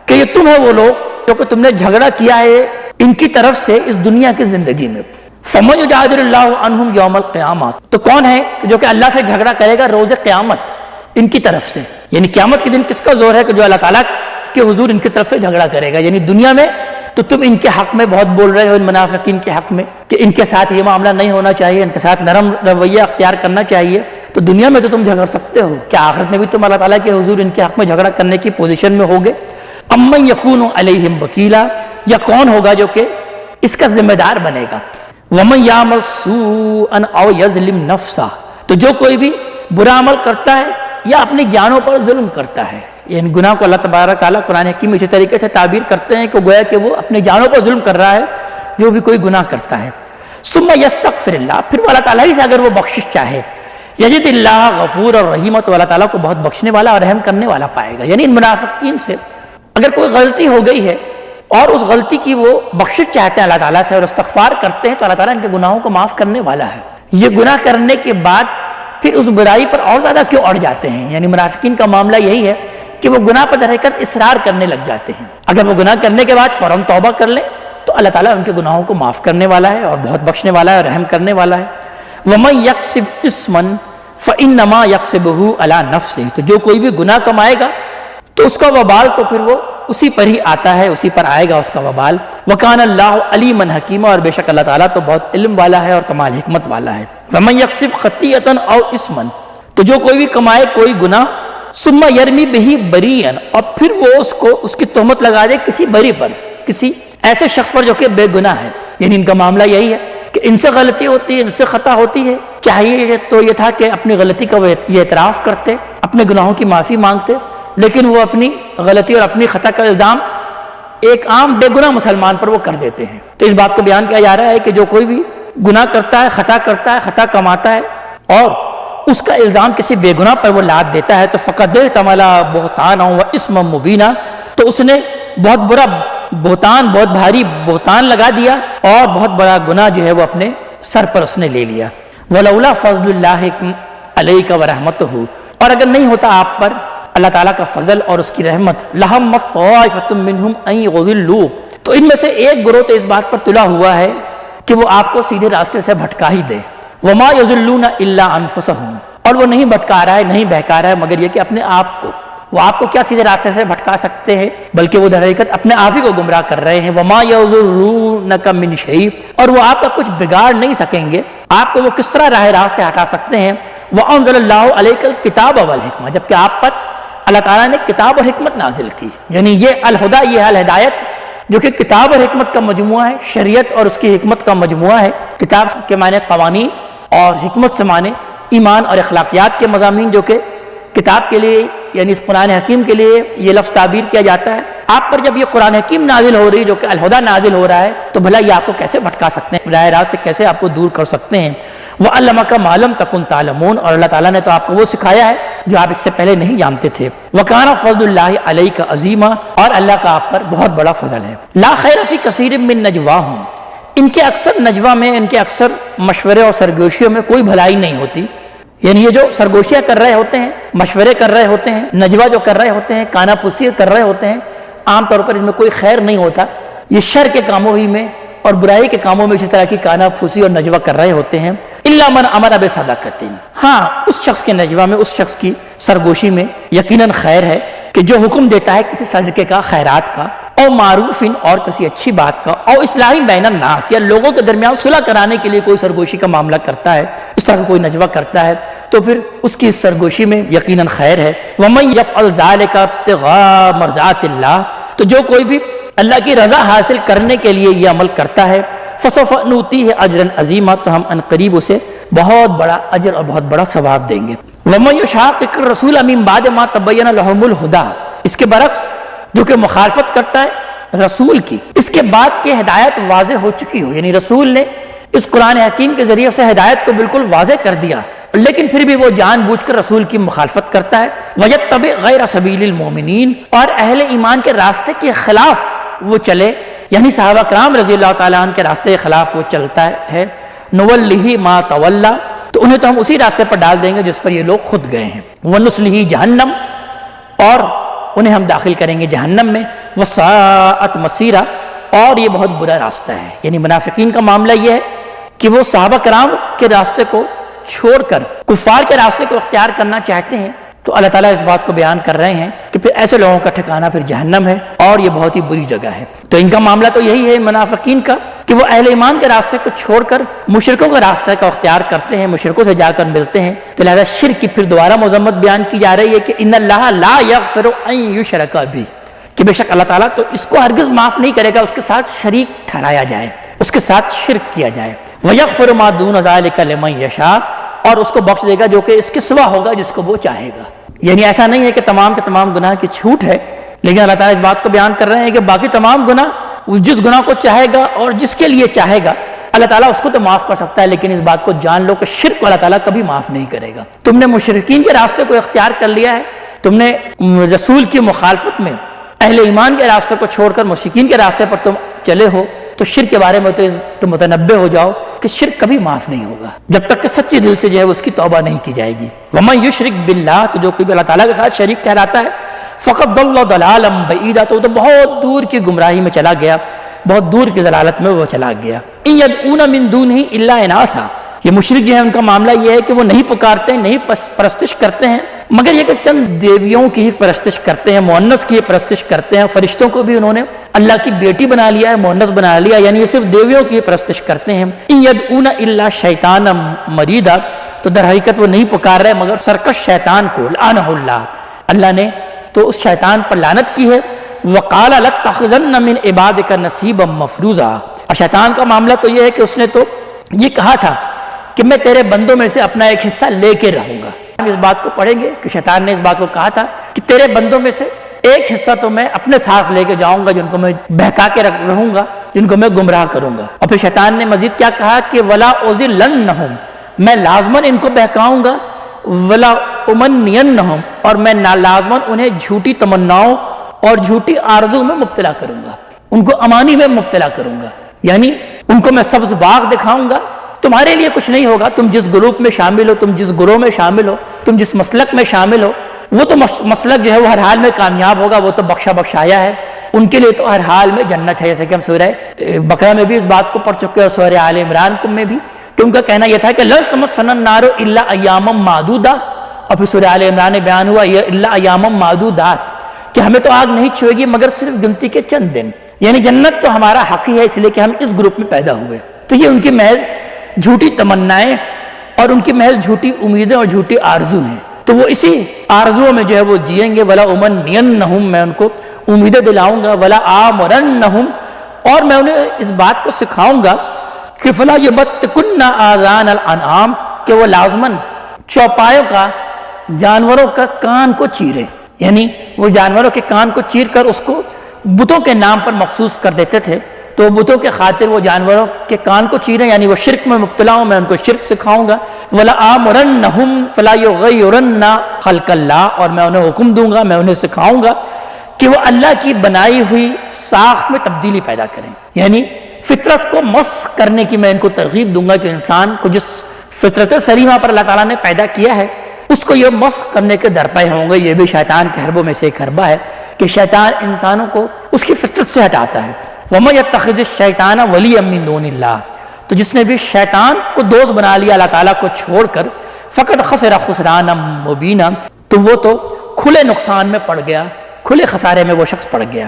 S1: کہ یہ تم ہے وہ لوگ جو کہ تم نے جھگڑا کیا ہے ان کی طرف سے اس دنیا کی زندگی میں۔ فَمَن يُجَادِلُ اللَّهُ عَنْهُمْ يَوْمَ الْقِيَامَةِ، تو کون ہے جو کہ اللہ سے جھگڑا کرے گا روز قیامت ان کی طرف سے، یعنی قیامت کے دن کس کا زور ہے کہ جو اللہ تعالیٰ کے حضور ان کی طرف سے جھگڑا کرے گا۔ یعنی دنیا میں تو تم ان کے حق میں بہت بول رہے ہو، ان منافقین کے حق میں، کہ ان کے ساتھ یہ معاملہ نہیں ہونا چاہیے، ان کے ساتھ نرم رویہ اختیار کرنا چاہیے، تو دنیا میں تو تم جھگڑ سکتے ہو، کیا آخرت میں بھی تم اللہ تعالیٰ کے حضور ان کے حق میں جھگڑا کرنے کی پوزیشن میں ہوگے؟ اَمَّن يَكُونُ عَلَيْهِمْ وَكِيلًا، یا کون ہوگا جو کہ اس کا ذمہ دار بنے گا؟ وَمَن يَعْمَلْ سُوءًا أَوْ يَظْلِمْ نَفْسَهُ، تو جو کوئی بھی برا عمل کرتا ہے یا اپنی جانوں پر ظلم کرتا ہے، یعنی گناہ کو اللہ تبارک تعالیٰ قرآن حکیم اسی طریقے سے تعبیر کرتے ہیں کہ گویا کہ وہ اپنی جانوں پر ظلم کر رہا ہے جو بھی کوئی گناہ کرتا ہے۔ ثم یستغفر اللہ، پھر وہ اللہ تعالیٰ ہی سے اگر وہ بخشش چاہے، یجد اللہ غفور اور رحیم، تو اللہ تعالیٰ کو بہت بخشنے والا اور رحم کرنے والا پائے گا۔ یعنی ان منافقین سے اگر کوئی غلطی ہو گئی ہے اور اس غلطی کی وہ بخشش چاہتے ہیں اللہ تعالیٰ سے اور استغفار کرتے ہیں، تو اللہ تعالیٰ ان کے گناہوں کو معاف کرنے والا ہے۔ یہ گناہ کرنے کے بعد پھر اس برائی پر اور زیادہ کیوں اڑ جاتے ہیں؟ یعنی منافقین کا معاملہ یہی ہے کہ وہ گناہ پر در حقیقت اصرار کرنے لگ جاتے ہیں۔ اگر وہ گناہ کرنے کے بعد فوراً توبہ کر لیں تو اللہ تعالیٰ ان کے گناہوں کو معاف کرنے والا ہے اور بہت بخشنے والا ہے اور رحم کرنے والا ہے۔ وَمَن يَكْسِبْ إِثْمًا فَإِنَّمَا يَكْسِبُهُ عَلَى نَفْسِهِ، تو جو کوئی بھی گناہ کمائے گا تو اس کا وبال تو پھر وہ اسی پر ہی آتا ہے، اسی پر آئے گا اس کا وبال۔ وَكَانَ اللَّهُ عَلِيمًا حَكِيمًا، اور بے شک اللہ تعالیٰ تو بہت علم والا ہے اور کمال حکمت والا ہے۔ وَمَن يَكْسِبْ خَطِيئَةً أَوْ إِثْمًا، تو جو کوئی بھی کمائے کوئی گناہ، ثُمَّ يَرْمِ بِهِ بَرِيئًا، اور پھر وہ اس کی تہمت لگا دے کسی بری پر، کسی ایسے شخص پر جو کہ بے گناہ ہے، یعنی ان کا معاملہ یہی ہے کہ ان سے غلطی ہوتی ہے، ان سے خطا ہوتی ہے۔ چاہیے تو یہ تھا کہ اپنی غلطی کا وہ یہ اعتراف کرتے، اپنے گناہوں کی معافی مانگتے، لیکن وہ اپنی غلطی اور اپنی خطا کا الزام ایک عام بے گناہ مسلمان پر وہ کر دیتے ہیں۔ تو اس بات کو بیان کیا جا رہا ہے کہ جو کوئی بھی گناہ کرتا ہے، خطا کماتا ہے اور اس کا الزام کسی بے گناہ پر وہ لاد دیتا ہے، تو فقد احتمل بہتانا و اسما مبینا، تو اس نے بہت برا بہتان، بہت بھاری بہتان لگا دیا اور بہت بڑا گناہ جو ہے وہ اپنے سر پر اس نے لے لیا۔ ولولا فضل اللہ علیک ورحمتہ، اور اگر نہیں ہوتا آپ پر اللہ تعالیٰ کا فضل اور اس کی رحمت، لہمت طائفۃ منہم ان یضلوک، تو ان میں سے ایک گروہ تو اس بات پر تلا ہوا ہے کہ وہ آپ کو سیدھے راستے سے بھٹکا ہی دے۔ وما یضلون الا انفسہم، اور وہ نہیں بھٹکا رہا ہے، نہیں بہکا رہا ہے مگر یہ کہ اپنے آپ کو۔ وہ آپ کو کیا سیدھے راستے سے بھٹکا سکتے ہیں، بلکہ وہ در حقیقت اپنے آپ ہی کو گمراہ کر رہے ہیں۔ وما یضرونک من شیء، اور وہ آپ کا کچھ بگاڑ نہیں سکیں گے، آپ کو وہ کس طرح راہ راست سے ہٹا سکتے ہیں۔ وانزل اللہ علیک الکتاب والحکمہ، جبکہ آپ پر اللہ تعالیٰ نے کتاب اور حکمت نازل کی، یعنی یہ الہدا، یہ ہے الہدایت، جو کہ کتاب اور حکمت کا مجموعہ ہے، شریعت اور اس کی حکمت کا مجموعہ ہے۔ کتاب کے معنی قوانین اور حکمت سے معنی ایمان اور اخلاقیات کے مضامین، جو کہ کتاب کے لیے یعنی اس قرآن حکیم کے لیے یہ لفظ تعبیر کیا جاتا ہے۔ آپ پر جب یہ قرآن حکیم نازل ہو رہی ہے، جو کہ الہدا نازل ہو رہا ہے، تو بھلا یہ آپ کو کیسے بھٹکا سکتے ہیں، راہ راست سے کیسے آپ کو دور کر سکتے ہیں۔ وَعَلَّمَكَ مَا لَمْ تَكُنْ تَعْلَمُونَ، اور اللہ تعالیٰ نے تو آپ کو وہ سکھایا ہے جو آپ اس سے پہلے نہیں جانتے تھے۔ وَكَانَ فَضْلُ اللَّهِ عَلَيْكَ عَظِيمًا، اور اللہ کا آپ پر بہت بڑا فضل ہے۔ لَا خَيْرَ فِي كَثِيرٍ مِّن نَجْوَاهُمْ، ان کے اکثر نجوہ میں، ان کے اکثر مشورے اور سرگوشیوں میں کوئی بھلائی نہیں ہوتی، یعنی یہ جو سرگوشیاں کر رہے ہوتے ہیں، مشورے کر رہے ہوتے ہیں، نجوہ جو کر رہے ہوتے ہیں، کانا پھوسی کر رہے ہوتے ہیں، عام طور پر ان میں کوئی خیر نہیں ہوتا۔ یہ شر کے کاموں ہی میں اور برائی کے کاموں میں اسی طرح کی کانا پھوسی اور نجوہ کر رہے ہوتے ہیں۔ الا من امر بصدقۃ، ہاں اس شخص کے نجوہ میں، اس شخص کی سرگوشی میں یقیناً خیر ہے کہ جو حکم دیتا ہے کسی صدقے کا، خیرات کا، او معروف، اور کسی اچھی بات کا، او اصلاح بین الناس، یا لوگوں کے درمیان صلح کرانے کے لیے کوئی سرگوشی کا معاملہ کرتا ہے، اس طرح کا کوئی نجوہ کرتا ہے، تو پھر اس کی اس سرگوشی میں یقیناً خیر ہے۔ ومن یفعل ذلک ابتغاء مرضات اللہ، تو جو کوئی بھی اللہ کی رضا حاصل کرنے کے لیے یہ عمل کرتا ہے، فسوف نؤتیہ اجرا عظیما، تو ہم ان قریب اسے بہت بڑا اجر اور بہت بڑا ثواب دیں گے۔ ومن یشاقق الرسول من بعد ما تبین لهم الہدی، اس کے برعکس جو کہ مخالفت کرتا ہے رسول کی، اس کے بعد کہ ہدایت واضح ہو چکی ہو، یعنی رسول نے اس قرآن حکیم کے ذریعے سے ہدایت کو بالکل واضح کر دیا، لیکن پھر بھی وہ جان بوجھ کر رسول کی مخالفت کرتا ہے۔ وَيَتَّبِعْ غَيْرَ سَبِيلِ الْمُؤْمِنِينَ، اور اہل ایمان کے راستے کے خلاف وہ چلے، یعنی صحابہ کرام رضی اللہ تعالیٰ عنہ کے راستے کے خلاف وہ چلتا ہے، نُوَلِّهِ مَا تَوَلَّى، تو انہیں تو ہم اسی راستے پر ڈال دیں گے جس پر یہ لوگ خود گئے ہیں۔ وَنُصْلِهِ جَهَنَّمَ، اور انہیں ہم داخل کریں گے جہنم میں۔ وَسَاءَتْ مَصِيرًا، اور یہ بہت برا راستہ ہے، یعنی منافقین کا معاملہ یہ ہے کہ وہ صحابہ کرام کے راستے کو چھوڑ کر کفار کے راستے کو اختیار کرنا چاہتے ہیں، تو اللہ تعالیٰ اس بات کو بیان کر رہے ہیں کہ پھر ایسے لوگوں کا ٹھکانہ پھر جہنم ہے، اور یہ بہت ہی بری جگہ ہے۔ تو ان کا معاملہ تو یہی ہے منافقین کا کہ وہ اہل ایمان کے راستے کو چھوڑ کر مشرکوں کے راستے کا اختیار کرتے ہیں، مشرکوں سے جا کر ملتے ہیں۔ تو لہذا شرک کی پھر دوبارہ مذمت بیان کی جا رہی ہے کہ ان اللہ لا یغفر ان یشرک بہ، کہ بے شک اللہ تعالیٰ تو اس کو ہرگز معاف نہیں کرے گا اس کے ساتھ شریک ٹھہرایا جائے، اس کے ساتھ شرک کیا جائے۔ وَيَغْفِرُ مَا دُونَ ذَلِكَ لِمَن يَشَاءُ، اور اس کو بخش دے گا جو کہ اس کے سوا ہوگا جس کو وہ چاہے گا۔ یعنی ایسا نہیں ہے کہ تمام کے تمام گناہ کی چھوٹ ہے، لیکن اللہ تعالیٰ اس بات کو بیان کر رہے ہیں کہ باقی تمام گناہ وہ جس گناہ کو چاہے گا اور جس کے لیے چاہے گا اللہ تعالیٰ اس کو تو معاف کر سکتا ہے، لیکن اس بات کو جان لو کہ شرک کو اللہ تعالیٰ کبھی معاف نہیں کرے گا۔ تم نے مشرکین کے راستے کو اختیار کر لیا ہے، تم نے رسول کی مخالفت میں اہل ایمان کے راستے کو چھوڑ کر مشرکین کے راستے پر تم چلے ہو، تو شرک کے بارے میں تم متنبہ ہو جاؤ کہ شرک کبھی معاف نہیں ہوگا جب تک کہ سچی دل سے جو ہے اس کی توبہ نہیں کی جائے گی۔ وَمَن يُشْرِكْ بِاللَّهِ، تو جو کوئی بھی اللہ تعالیٰ کے ساتھ شریک ٹھہراتا ہے، فَقَدْ ضَلَّ ضَلَالًا بَعِيدًا، تو بہت دور کی گمراہی میں چلا گیا، بہت دور کی ضلالت میں وہ چلا گیا۔ إِن يَدْعُونَ مِن دُونِهِ إِلَّا إِنَاثًا، یہ مشرک جو ہے ان کا معاملہ یہ ہے کہ وہ نہیں پکارتے ہیں، نہیں پرستش کرتے ہیں مگر یہ کہ چند دیویوں کی ہی پرستش کرتے ہیں، مؤنث کی پرستش کرتے ہیں، فرشتوں کو بھی انہوں نے اللہ کی بیٹی بنا لیا ہے، مؤنث بنا لیا، یعنی یہ صرف دیویوں کی پرستش کرتے ہیں۔ ان یدعون الا شیطانا مریدا، تو در حقیقت وہ نہیں پکار رہے مگر سرکش شیطان کو، لعنہ اللہ، اللہ نے تو اس شیطان پر لعنت کی ہے۔ وقال لاتخذن من عبادک نصیبا مفروضا، اور شیطان کا معاملہ تو یہ ہے کہ اس نے تو یہ کہا تھا کہ میں تیرے بندوں میں سے اپنا ایک حصہ لے کے رہوں گا۔ ہم اس بات کو پڑھیں گے کہ شیطان نے اس بات کو کہا تھا کہ تیرے بندوں میں سے ایک حصہ تو میں اپنے ساتھ لے کے جاؤں گا، جن کو میں بہکا کے رہوں گا، جن کو میں گمراہ کروں گا۔ اور پھر شیطان نے مزید کیا کہا کہ ولا اضلنہم، میں لازماً ان کو بہکاؤں گا، ولا امنینہم، اور میں لازماً انہیں جھوٹی تمناؤں اور جھوٹی آرزو میں مبتلا کروں گا، ان کو امانی میں مبتلا کروں گا، یعنی ان کو میں سبز باغ دکھاؤں گا، تمہارے لیے کچھ نہیں ہوگا، تم جس گروپ میں شامل ہو، تم جس گروہ میں شامل ہو، تم جس مسلک میں شامل ہو، وہ تو مسلک جو ہے وہ ہر حال میں کامیاب ہوگا، وہ تو بخشا بخشایا ہے، ان کے لیے تو ہر حال میں جنت ہے، جیسے کہ ہم سورہ بقرہ میں بھی اس بات کو پڑھ چکے اور سورہ آل عمران میں بھی، کہ ان کا کہنا یہ تھا کہ لن تمسنا النار الا ایاما معدودہ، اور پھر سورہ آل عمران میں بیان ہوا یہ الا ایاما معدودات، کہ ہمیں تو آگ نہیں چھوئے گی مگر صرف گنتی کے چند دن، یعنی جنت تو ہمارا حق ہی ہے، اس لیے کہ ہم اس گروپ میں پیدا ہوئے۔ تو یہ ان کی محض جھوٹی تمنائیں اور ان کی محض جھوٹی امیدیں اور جھوٹی آرزو ہیں، تو وہ اسی آرزوؤں میں جو ہے وہ جئیں گے۔ ولا امنینہم، میں ان کو امیدیں دلاؤں گا، ولا آمرنہم، اور میں انہیں اس بات کو سکھاؤں گا کہ فلا یبتکن آذان الانعام، کہ وہ لازماً چوپایوں کا، جانوروں کا کان کو چیرے، یعنی وہ جانوروں کے کان کو چیر کر اس کو بتوں کے نام پر مخصوص کر دیتے تھے، تو بتوں کے خاطر وہ جانوروں کے کان کو چیریں، یعنی وہ شرک میں مبتلا ہوں، میں ان کو شرک سکھاؤں گا۔ ولا آمرنہم فلا یغیرن خلق اللہ، اور میں انہیں حکم دوں گا، میں انہیں سکھاؤں گا کہ وہ اللہ کی بنائی ہوئی ساخت میں تبدیلی پیدا کریں، یعنی فطرت کو مسخ کرنے کی میں ان کو ترغیب دوں گا کہ انسان کو جس فطرت سلیمہ پر اللہ تعالیٰ نے پیدا کیا ہے اس کو یہ مسخ کرنے کے درپے ہوں گے۔ یہ بھی شیطان کے حربوں میں سے ایک حربہ ہے کہ شیطان انسانوں کو اس کی فطرت سے ہٹاتا ہے۔ وَمَن يَتَّخِذِ الشَّيْطَانَ وَلِيًّا مِّن دُونِ اللَّهِ، تو جس نے بھی شیطان کو دوست بنا لیا اللہ تعالیٰ کو چھوڑ کر، فَقَدْ خَسِرَ خُسْرَانًا مُبِينًا، تو وہ تو کھلے نقصان میں پڑ گیا، کھلے خسارے میں وہ شخص پڑ گیا۔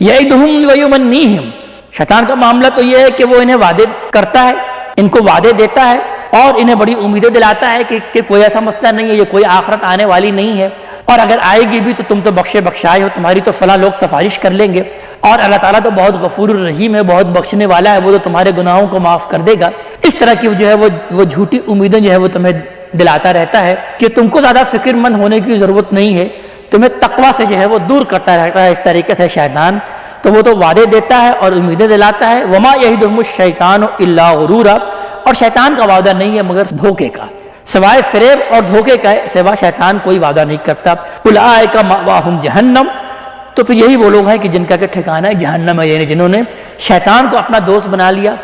S1: يَعِدُهُمْ وَيُمَنِّيهِمْ، شیطان کا معاملہ تو یہ ہے کہ وہ انہیں وعدے کرتا ہے، ان کو وعدے دیتا ہے اور انہیں بڑی امیدیں دلاتا ہے کہ کوئی ایسا مسئلہ نہیں ہے، یہ کوئی آخرت آنے والی نہیں ہے، اور اگر آئے گی بھی تو تم تو بخشے بخشائے ہو، تمہاری تو فلاں لوگ سفارش کر لیں گے، اور اللہ تعالیٰ تو بہت غفور الرحیم ہے، بہت بخشنے والا ہے، وہ تو تمہارے گناہوں کو معاف کر دے گا۔ اس طرح کی جو ہے وہ جھوٹی امیدیں جو ہے وہ تمہیں دلاتا رہتا ہے کہ تم کو زیادہ فکر مند ہونے کی ضرورت نہیں ہے، تمہیں تقویٰ سے جو ہے وہ دور کرتا رہتا ہے۔ اس طریقے سے شیطان تو وہ تو وعدے دیتا ہے اور امیدیں دلاتا ہے۔ وما یعدہم الشیطان الا غرورا، اور شیطان کا وعدہ نہیں ہے مگر دھوکے کا، سوائے فریب اور دھوکے کا سوا شیطان کوئی وعدہ نہیں کرتا۔ اولئک مأواہم جہنم، تو پھر یہی وہ لوگ ہیں کہ جن کا کہ ٹھکانہ ہے جہنم ہے، یعنی جنہوں نے شیطان کو اپنا دوست بنا لیا،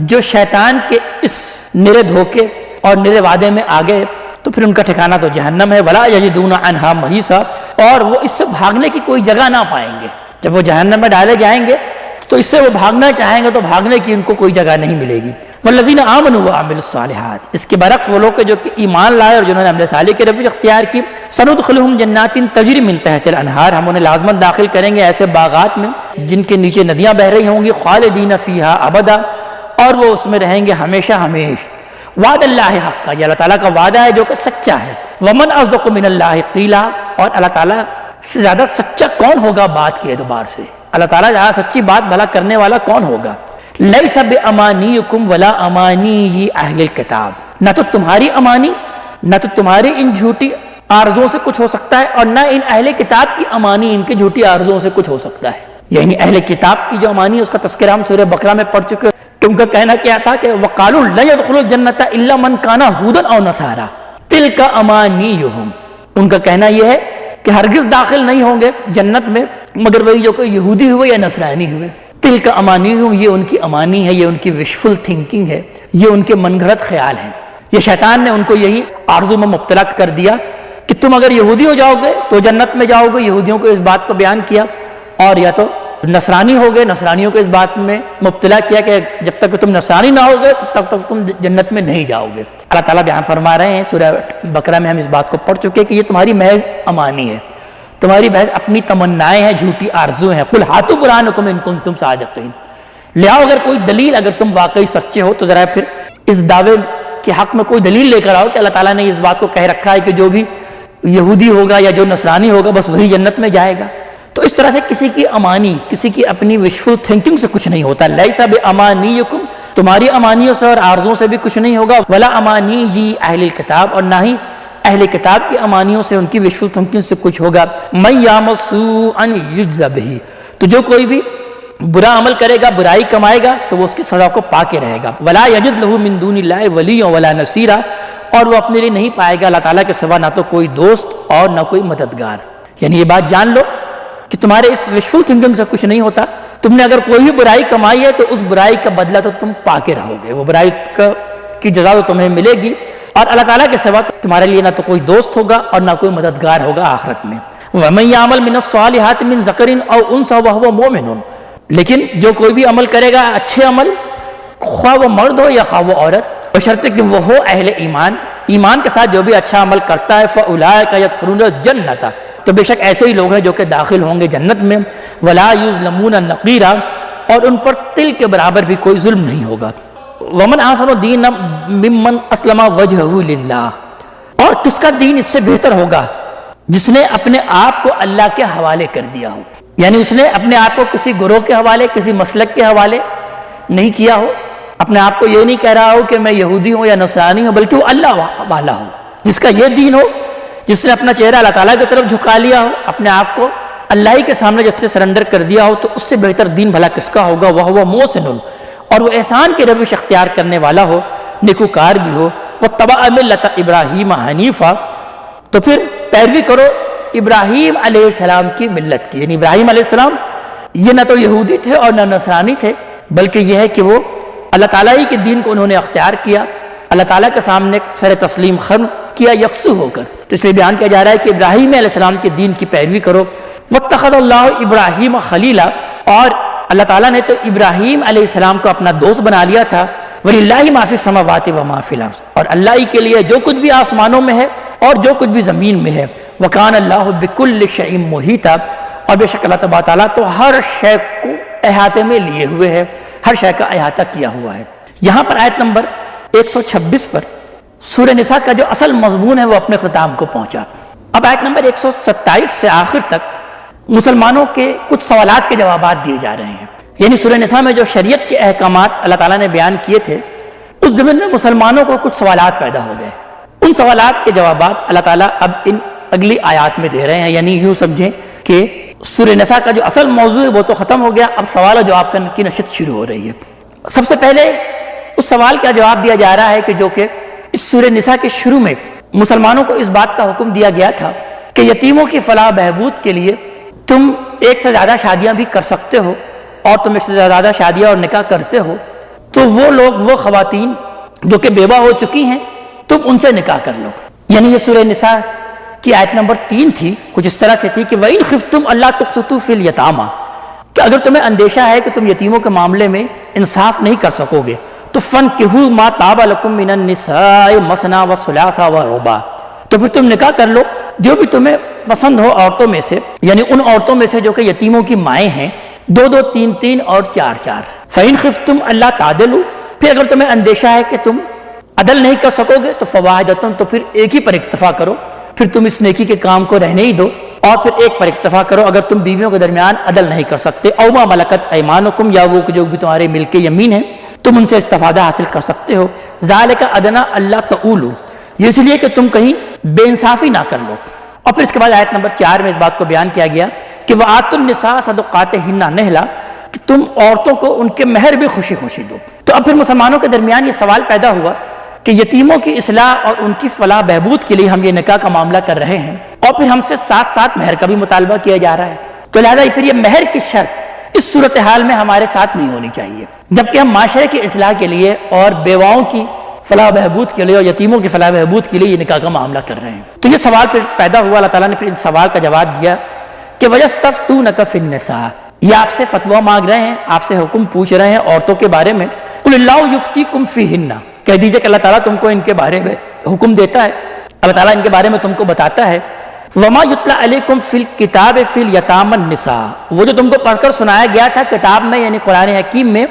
S1: جو شیطان کے اس نرے دھوکے اور نرے وعدے میں آ گئے، تو پھر ان کا ٹھکانہ تو جہنم ہے۔ ولا یجدون عنہا محیصا، اور وہ اس سے بھاگنے کی کوئی جگہ نہ پائیں گے، جب وہ جہنم میں ڈالے جائیں گے تو اس سے وہ بھاگنا چاہیں گے تو بھاگنے کی ان کو کوئی جگہ نہیں ملے گی۔ والذین آمنوا وعملوا الصالحات، اس کے برعکس وہ لوگ جو کہ ایمان لائے اور جنہوں نے عمل صالح کی روش اختیار کی، سندخلہم جنات تجری من تحت الانہار، ہم انہیں لازماً داخل کریں گے ایسے باغات میں جن کے نیچے ندیاں بہہ رہی ہوں گی، خالدین فیہا ابدا، اور وہ اس میں رہیں گے ہمیشہ ہمیش۔ وعد اللہ حق، یہ اللہ تعالیٰ کا وعدہ ہے جو کہ سچا ہے۔ ومن اصدق من اللہ قیلا، اور اللہ تعالیٰ سے زیادہ سچا کون ہوگا بات کے اعتبار سے، اللہ تعالیٰ زیادہ سچی بات بھلا کرنے والا کون ہوگا۔ لیس بامانیکم ولا امانی اہل الکتاب، نہ تو تمہاری امانی، نہ تو تمہاری ان جھوٹی آرزوؤں سے کچھ ہو سکتا ہے، اور نہ ان اہل کتاب کی امانی، ان کی جھوٹی آرزوؤں سے کچھ ہو سکتا ہے۔ یعنی اہل کتاب کی جو امانی ہے اس کا تذکرہ ہم سورہ بقرہ میں پڑھ چکے، کہ ان کا کہنا کیا تھا کہ وقالوا لن يدخلوا الجنۃ الا من كان هودا او نصارى تلك امانیہم، ان کا کہنا یہ ہے کہ ہرگز داخل نہیں ہوں گے جنت میں مگر وہی جو کہ یہودی ہوئے یا نصرانی ہوئے۔ تلک امانیہم، یہ ان کی امانی ہے، یہ ان کی وشفل تھنکنگ ہے، یہ ان کے من گھڑت خیال ہیں۔ یہ شیطان نے ان کو یہی آرزو میں مبتلا کر دیا کہ تم اگر یہودی ہو جاؤ گے تو جنت میں جاؤ گے، یہودیوں کو اس بات کو بیان کیا، اور یا تو نصرانی ہو گئے، نصرانیوں کو اس بات میں مبتلا کیا کہ جب تک تم نصرانی نہ ہوگے تب تک تم جنت میں نہیں جاؤ گے۔ اللہ تعالیٰ بیان فرما رہے ہیں سورہ بقرہ میں، ہم اس بات کو پڑھ چکے ہیں کہ یہ تمہاری محض امانی ہے، تمہاری محض اپنی تمنائیں ہیں، جھوٹی آرزو ہیں. قل ہاتوا برہانکم ان کنتم صادقین، لے آؤ اگر کوئی دلیل، اگر تم واقعی سچے ہو تو ذرا پھر اس دعوے کے حق میں کوئی دلیل لے کر آؤ کہ اللہ تعالیٰ نے اس بات کو کہہ رکھا ہے کہ جو بھی یہودی ہوگا یا جو نصرانی ہوگا بس وہی جنت میں جائے گا. تو اس طرح سے کسی کی امانی، کسی کی اپنی وشفل تھنکنگ سے کچھ نہیں ہوتا. لیس بامانیکم، تمہاری امانیوں سے اور آرزوں سے بھی کچھ نہیں ہوگا. ولا امانی اہل الکتاب، اور نہ ہی اہل کتاب کی امانیوں سے، ان کی وشفل تھنکنگ سے کچھ ہوگا. من یعمل سوءا یجزا بہ، تو جو کوئی بھی برا عمل کرے گا، برائی کمائے گا تو وہ اس کی سزا کو پا کے رہے گا. ولا یجد لہ من دون اللہ ولیا ولا نصیرا، اور وہ اپنے لیے نہیں پائے گا اللہ تعالیٰ کے سوا نہ تو کوئی دوست اور نہ کوئی مددگار. یعنی یہ بات جان لو کہ تمہارے اس وشفل تھنکنگ سے کچھ نہیں ہوتا. تم نے اگر کوئی بھی برائی کمائی ہے تو اس برائی کا بدلہ تو تم پا کے رہو گے، وہ برائی کی جزا تو تمہیں ملے گی، اور اللہ تعالیٰ کے سوا تمہارے لیے نہ تو کوئی دوست ہوگا اور نہ کوئی مددگار ہوگا آخرت میں. وَمَن يَعْمَلْ مِنَ الصَّالِحَاتِ مِن ذَكَرٍ أَوْ أُنثَىٰ وَهُوَ مُؤْمِنٌ، لیکن جو کوئی بھی عمل کرے گا اچھے عمل، خواہ وہ مرد ہو یا خواہ وہ عورت، بشرطے کہ وہ ہو اہل ایمان، ایمان کے ساتھ جو بھی اچھا عمل کرتا ہے، فَأُولَٰئِكَ يَدْخُلُونَ الْجَنَّةَ، تو بے شک ایسے ہی لوگ ہیں جو کہ داخل ہوں گے جنت میں. وَلَا يُظْلَمُونَ نَقِيرًا، اور ان پر تل کے برابر بھی کوئی ظلم نہیں ہوگا. وَمَنْ أَحْسَنُ دِينًا مِمَّنْ أَسْلَمَ وَجْهَهُ لِلَّهِ، اور کس کا دین اس سے بہتر ہوگا جس نے اپنے آپ کو اللہ کے حوالے کر دیا ہو. یعنی اس نے اپنے آپ کو کسی گروہ کے حوالے، کسی مسلک کے حوالے نہیں کیا ہو، اپنے آپ کو یہ نہیں کہہ رہا ہو کہ میں یہودی ہوں یا نصرانی ہوں، بلکہ وہ اللہ والا ہو، جس کا یہ دین ہو، جس نے اپنا چہرہ اللہ تعالیٰ کی طرف جھکا لیا ہو، اپنے آپ کو اللہ ہی کے سامنے جس سے سرنڈر کر دیا ہو، تو اس سے بہتر دین بھلا کس کا ہوگا. وَهُوَ مُحْسِنٌ، اور وہ احسان کی روش اختیار کرنے والا ہو، نیکوکار بھی ہو. وَاتَّبَعَ مِلَّةَ إِبْرَاهِيمَ حَنِيفًا، تو پھر پیروی کرو ابراہیم علیہ السلام کی ملت کی. یعنی ابراہیم علیہ السلام یہ نہ تو یہودی تھے اور نہ نصرانی تھے، بلکہ یہ ہے کہ وہ اللہ تعالیٰ ہی کے دین کو انہوں نے اختیار کیا، اللہ تعالیٰ کے سامنے سر تسلیم خم کیا یکسو ہو کر. تو اس لیے بیان کیا جا رہا ہے کہ ابراہیم علیہ السلام کے دین کی پیروی کرو. وَاتَّخَذَ اللَّهُ إِبْرَاهِيمَ خَلِيلًا، اور اللہ تعالیٰ نے تو ابراہیم علیہ السلام کو اپنا دوست بنا لیا تھا. وَلِلَّهِ مَا فِي السَّمَاوَاتِ وَمَا فِي الْأَرْضِ، اور اللہ ہی کے لیے جو کچھ بھی آسمانوں میں ہے اور جو کچھ بھی زمین میں ہے. وَكَانَ اللَّهُ بِكُلِّ شَيْءٍ مُحِيطًا، اور بے شک اللہ تبارک تعالیٰ تو ہر شے کو احاطے میں لیے ہوئے ہے، ہر شے کا احاطہ کیا ہوا ہے. یہاں پر آیت نمبر 126 پر سورہ نساء کا جو اصل مضمون ہے وہ اپنے ختام کو پہنچا. اب آیت نمبر 127 سے آخر تک مسلمانوں کے کچھ سوالات کے جوابات دیے جا رہے ہیں. یعنی سورہ نساء میں جو شریعت کے احکامات اللہ تعالیٰ نے بیان کیے تھے، اس ضمن میں مسلمانوں کو کچھ سوالات پیدا ہو گئے. ان سوالات کے جوابات اللہ تعالیٰ اب ان اگلی آیات میں دے رہے ہیں. یعنی یوں سمجھیں کہ سورہ نساء کا جو اصل موضوع ہے وہ تو ختم ہو گیا، اب سوال و جواب کی نشست شروع ہو رہی ہے. سب سے پہلے اس سوال کا جواب دیا جا رہا ہے کہ جو کہ اس سورہ نساء کے شروع میں مسلمانوں کو اس بات کا حکم دیا گیا تھا کہ یتیموں کی فلاح بہبود کے لیے تم ایک سے زیادہ شادیاں بھی کر سکتے ہو، اور تم ایک سے زیادہ شادیاں اور نکاح کرتے ہو تو وہ لوگ، وہ خواتین جو کہ بیوہ ہو چکی ہیں، تم ان سے نکاح کر لو. یعنی یہ سورہ نساء کی آیت نمبر 3 تھی، کچھ اس طرح سے تھی کہ وَإِنْ خِفْتُمْ أَلَّا تُقْسِطُوا فِي الْيَتَامَىٰ، کہ اگر تمہیں اندیشہ ہے کہ تم یتیموں کے معاملے میں انصاف نہیں کر سکو گے تو فَانْكِحُوا مَا طَابَ لَكُم مِّنَ النِّسَاءِ مَثْنَىٰ وَثُلَاثَ وَرُبَاعَ، تو پھر تم نکاح کر لو جو بھی تمہیں پسند ہو عورتوں میں سے، یعنی ان عورتوں میں سے جو کہ یتیموں کی مائیں ہیں، 2 3 3 اور 4 4. فَإِنْ خِفْتُمْ أَلَّا تَعْدِلُوا، پھر اگر تمہیں اندیشہ ہے کہ تم عدل نہیں کر سکو گے تو فَوَاحِدَةٌ، تو پھر ایک ہی پر اکتفا کرو، پھر تم اس نیکی کے کام کو رہنے ہی دو اور پھر ایک پر اکتفا کرو اگر تم بیویوں کے درمیان عدل نہیں کر سکتے. أَوْ مَا مَلَكَتْ أَيْمَانُكُمْ، یا وہ جو بھی تمہارے ملک یمین ہیں تم ان سے استفادہ حاصل کر سکتے ہو. ذَلِكَ أَدْنَىٰ أَلَّا تَعُولُوا، یہ اس لیے کہ تم کہیں بے انصافی نہ کر لو. اور پھر اس کے بعد آیت نمبر 4 میں اس بات کو بیان کیا گیا کہ وَآتُوا النِّسَاءَ صَدُقَاتِهِنَّ نِحْلًا، کہ تم عورتوں کو ان کے مہر بھی خوشی خوشی دو. تو اب پھر مسلمانوں کے درمیان یہ سوال پیدا ہوا کہ یتیموں کی اصلاح اور ان کی فلاح بہبود کے لیے ہم یہ نکاح کا معاملہ کر رہے ہیں اور پھر ہم سے ساتھ ساتھ مہر کا بھی مطالبہ کیا جا رہا ہے، تو لہٰذا پھر یہ مہر کی شرط اس صورتحال میں ہمارے ساتھ نہیں ہونی چاہیے، جبکہ ہم معاشرے کی اصلاح کے لیے اور بیواؤں کی فلاح بہبود کے لیے اور یتیموں کی فلاح بہبود کے لیے یہ نکاح کا معاملہ کر رہے ہیں. تو یہ سوال پھر پیدا ہوا. اللہ تعالیٰ نے پھر ان سوال کا جواب دیا کہ وَيَسْتَفْتُونَكَ فِي النِّسَاءِ، یہ آپ سے فتویٰ مانگ رہے ہیں، آپ سے حکم پوچھ رہے ہیں عورتوں کے بارے میں. قُلِ اللَّهُ يُفْتِيكُمْ فِيهِنَّ، کہہ دیجئے کہ اللہ تعالیٰ تم کو ان کے بارے میں حکم دیتا ہے، اللہ تعالیٰ ان کے بارے میں تم کو بتاتا ہے، وَمَا يُتْلَى عَلَيْكُمْ فِي الْكِتَابِ فِي الْيَتَامَى النِّسَاء، وہ جو تم کو پڑھ کر سنایا گیا تھا کتاب میں یعنی قرآن حکیم میں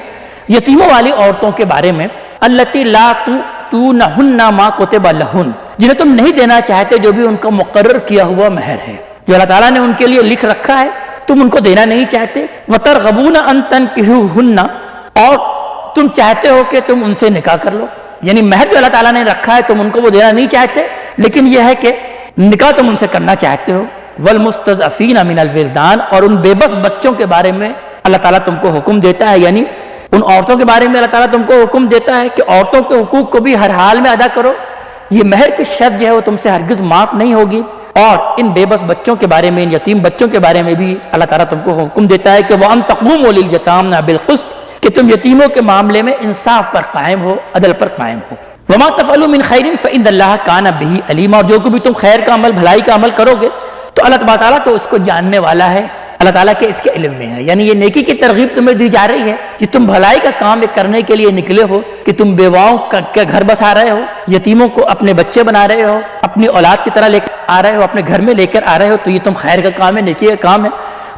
S1: یتیموں والی عورتوں کے بارے میں، الَّتِي لَا تُؤْتُونَهُنَّ مَا كُتِبَ لَهُنَّ، جنہیں تم نہیں دینا چاہتے جو بھی ان کا مقرر کیا ہوا مہر ہے، جو اللہ تعالیٰ نے ان کے لیے لکھ رکھا ہے تم ان کو دینا نہیں چاہتے، وَتَرْغَبُونَ أَن تَنكِحُوهُنَّ، اور تم چاہتے ہو کہ تم ان سے نکاح کر لو، یعنی مہر جو اللہ تعالیٰ نے رکھا ہے تم ان کو وہ دینا نہیں چاہتے، لیکن یہ ہے کہ نکاح تم ان سے کرنا چاہتے ہو، وَالْمُسْتَضْعَفِينَ مِنَ الْوِلْدَانِ، اور ان بے بس بچوں کے بارے میں اللہ تعالیٰ تم کو حکم دیتا ہے، یعنی ان عورتوں کے بارے میں اللہ تعالیٰ تم کو حکم دیتا ہے کہ عورتوں کے حقوق کو بھی ہر حال میں ادا کرو، یہ مہر کی شرط جو ہے وہ تم سے ہرگز معاف نہیں ہوگی، اور ان بے بس بچوں کے بارے میں، ان یتیم بچوں کے بارے میں بھی اللہ تعالیٰ تم کو حکم دیتا ہے کہ وَأَن تَقُومُوا لِلْيَتَامَى بِالْقِسْطِ، کہ تم یتیموں کے معاملے میں انصاف پر قائم ہو، عدل پر قائم ہو، وَمَا تَفْعَلُوا مِنْ خَيْرٍ فَإِنَّ اللَّهَ كَانَ بِهِ عَلِيمًا، اور جو بھی تم خیر کا عمل، بھلائی کا عمل کرو گے تو اللہ تبارک تعالیٰ تو اس کو جاننے والا ہے، اللہ تعالیٰ کے اس کے علم میں ہے، یعنی یہ نیکی کی ترغیب تمہیں دی جا رہی ہے کہ تم بھلائی کا کام کرنے کے لیے نکلے ہو، کہ تم بیواؤں کا گھر بسا رہے ہو، یتیموں کو اپنے بچے بنا رہے ہو، اپنی اولاد کی طرح لے کر آ رہے ہو، اپنے گھر میں لے کر آ رہے ہو، تو یہ تم خیر کا کام ہے، نیکی کا کام ہے،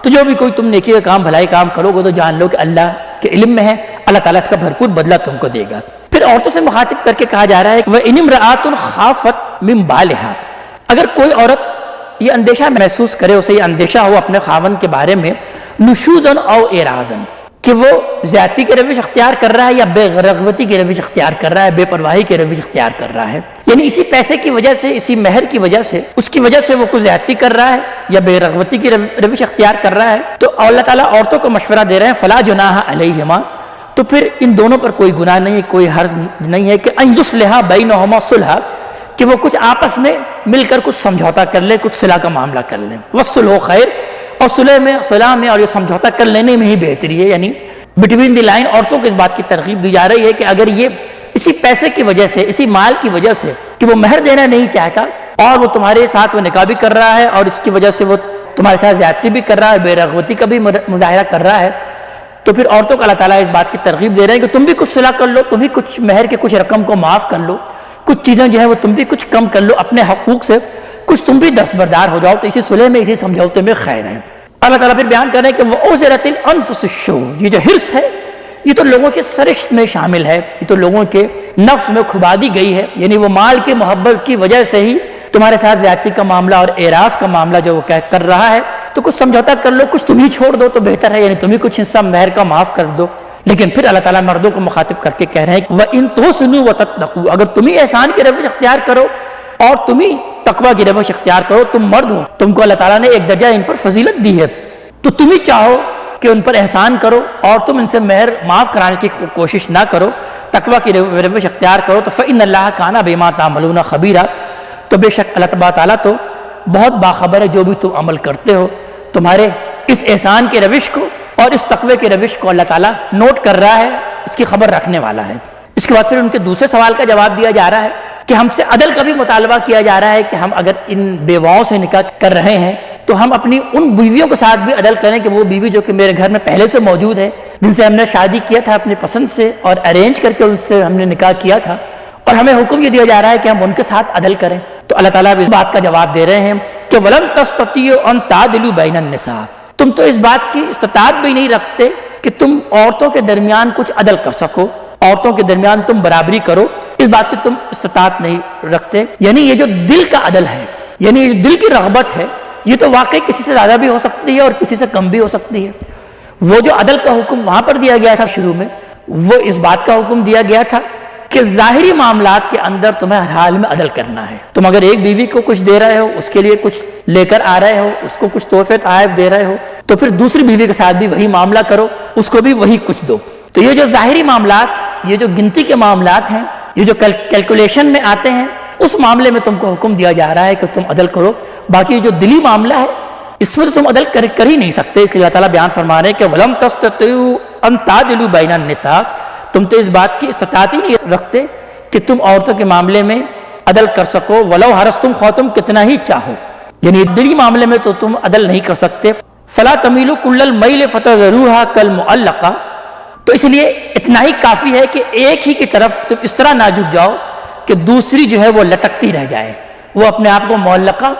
S1: تو جو بھی کوئی تم نیکی کا کام، بھلائی کام کرو گے تو جان لو کہ اللہ کے علم میں ہے، اللہ تعالیٰ اس کا بھرپور بدلہ تم کو دے گا۔ پھر عورتوں سے مخاطب کر کے کہا جا رہا ہے وَإِنِ امْرَأَةٌ خَافَتْ مِن بَالِهَا، اگر کوئی عورت یہ اندیشہ محسوس کرے، اسے یہ اندیشہ ہو اپنے خاوند کے بارے میں، نشوزاً او اعراضاً، کہ وہ زیادتی کی روش اختیار کر رہا ہے یا بے رغبتی کی روش اختیار کر رہا ہے، بے پرواہی کی روش اختیار کر رہا ہے، یعنی اسی پیسے کی وجہ سے، اسی مہر کی وجہ سے، اس کی وجہ سے وہ کوئی زیادتی کر رہا ہے یا بے رغبتی کی روش اختیار کر رہا ہے، تو اللہ تعالیٰ عورتوں کو مشورہ دے رہے ہیں فلا جناح علیہما، تو پھر ان دونوں پر کوئی گناہ نہیں ہے، کوئی حرج نہیں ہے کہ ان یصلحا بینہما صلحا، کہ وہ کچھ آپس میں مل کر کچھ سمجھوتا کر لیں، کچھ صلح کا معاملہ کر لیں، والصلح خیر، اور صلح میں اور یہ سمجھوتا کر لینے میں ہی بہتری ہے، یعنی بٹوین دی لائن عورتوں کو اس بات کی ترغیب دی جا رہی ہے کہ اگر یہ اسی پیسے کی وجہ سے، اسی مال کی وجہ سے کہ وہ مہر دینا نہیں چاہتا اور وہ تمہارے ساتھ وہ نکاح بھی کر رہا ہے اور اس کی وجہ سے وہ تمہارے ساتھ زیادتی بھی کر رہا ہے، بے رغبتی کا بھی مظاہرہ کر رہا ہے، تو پھر عورتوں کو اللہ تعالیٰ اس بات کی ترغیب دے رہے ہیں کہ تم بھی کچھ صلح کر لو، تم بھی کچھ مہر کے کچھ رقم کو معاف کر لو، کچھ چیزیں جو ہیں وہ تم بھی کچھ کم کر لو اپنے حقوق سے، کچھ تم بھی دستبردار ہو جاؤ، تو اسی صلح میں، اسی سمجھوتے میں خیر ہے۔ اللہ تعالیٰ پھر بیان کر رہے ہیں کہ وَأُزِرَتِ الْأَنفُسُ الشُّحُّ، یہ جو حرص ہے یہ تو لوگوں کے سرشت میں شامل ہے، یہ تو لوگوں کے نفس میں کھبا دی گئی ہے، یعنی وہ مال کی محبت کی وجہ سے ہی تمہارے ساتھ زیادتی کا معاملہ اور اعراض کا معاملہ جو وہ کر رہا ہے، تو کچھ سمجھوتا کر لو، کچھ تم ہی چھوڑ دو تو بہتر ہے، یعنی تم ہی کچھ حصہ مہر کا معاف کر دو۔ لیکن پھر اللہ تعالیٰ مردوں کو مخاطب کر کے کہہ رہے ہیں وَإِن تُحْسِنُوا وَتَتَّقُوا، اگر تم ہی احسان کی روش اختیار کرو اور تم ہی تقویٰ کی روش اختیار کرو، تم مرد ہو، تم کو اللہ تعالیٰ نے ایک درجہ ان پر فضیلت دی ہے، تو تم ہی چاہو کہ ان پر احسان کرو اور تم ان سے مہر معاف کرانے کی کوشش نہ کرو، تقویٰ کی روش اختیار کرو، تو فَإِنَّ اللَّهَ كَانَ بِمَا تَعْمَلُونَ خَبِيرًا، تو بے شک اللہ تعالیٰ تو بہت باخبر ہے جو بھی تم عمل کرتے ہو، تمہارے اس احسان کی روش کو اور اس تقوی کی روش کو اللہ تعالیٰ نوٹ کر رہا ہے، اس کی خبر رکھنے والا ہے۔ اس کے بعد پھر ان کے دوسرے سوال کا جواب دیا جا رہا ہے کہ ہم سے عدل کا بھی مطالبہ کیا جا رہا ہے کہ ہم اگر ان بیواؤں سے نکاح کر رہے ہیں تو ہم اپنی ان بیویوں کے ساتھ بھی عدل کریں کہ وہ بیوی جو کہ میرے گھر میں پہلے سے موجود ہے، جن سے ہم نے شادی کیا تھا اپنی پسند سے اور ارینج کر کے ان سے ہم نے نکاح کیا تھا، اور ہمیں حکم یہ دیا جا رہا ہے کہ ہم ان کے ساتھ عدل کریں، تو اللہ تعالیٰ اس بات کا جواب دے رہے ہیں کہ وَلَن تَسْتَطِيعُوا أَن تَعْدِلُوا بَيْنَ النِّسَاءِ، تم تو اس بات کی استطاعت بھی نہیں رکھتے کہ تم عورتوں کے درمیان کچھ عدل کر سکو، عورتوں کے درمیان تم برابری کرو، اس بات کی تم استطاعت نہیں رکھتے، یعنی یہ جو دل کا عدل ہے، یعنی یہ دل کی رغبت ہے، یہ تو واقعی کسی سے زیادہ بھی ہو سکتی ہے اور کسی سے کم بھی ہو سکتی ہے۔ وہ جو عدل کا حکم وہاں پر دیا گیا تھا شروع میں، وہ اس بات کا حکم دیا گیا تھا کہ ظاہری معاملات کے اندر تمہیں ہر حال میں عدل کرنا ہے۔ تم اگر ایک بیوی کو کچھ دے رہے ہو، اس کے لیے کچھ لے کر آ رہے ہو، اس کو کچھ تحفے تحائف دے رہے ہو، تو پھر دوسری بیوی کے ساتھ بھی وہی معاملہ کرو، اس کو بھی وہی کچھ دو۔ تو یہ جو ظاہری معاملات، یہ جو گنتی کے معاملات ہیں، یہ جو کیلکولیشن میں آتے ہیں، اس معاملے میں تم کو حکم دیا جا رہا ہے کہ تم عدل کرو۔ باقی جو دلی معاملہ ہے اس میں تو تم عدل کر ہی نہیں سکتے، اس لیے اللہ تعالیٰ بیان فرما رہے ہیں کہ وَلَمْ تَسْتَطِيعُوا أَن تَعْدِلُوا بَيْنَ النِّسَاءِ، تم تو اس بات کی استطاعت ہی نہیں رکھتے کہ تم عورتوں کے معاملے میں عدل کر سکو، وَلَوْ حَرَصْتُمْ خواہ تم کتنا ہی چاہو، یعنی دلی معاملے میں تو تم عدل نہیں کر سکتے۔ فَلَا تَمِيلُوا كُلَّ الْمَيْلِ فَتَذَرُوهَا كَالْمُعَلَّقَةِ، تو اس لیے اتنا ہی کافی ہے کہ ایک ہی کی طرف تم اس طرح نہ جھک جاؤ کہ دوسری جو ہے وہ لٹکتی رہ جائے، وہ اپنے آپ کو معلقہ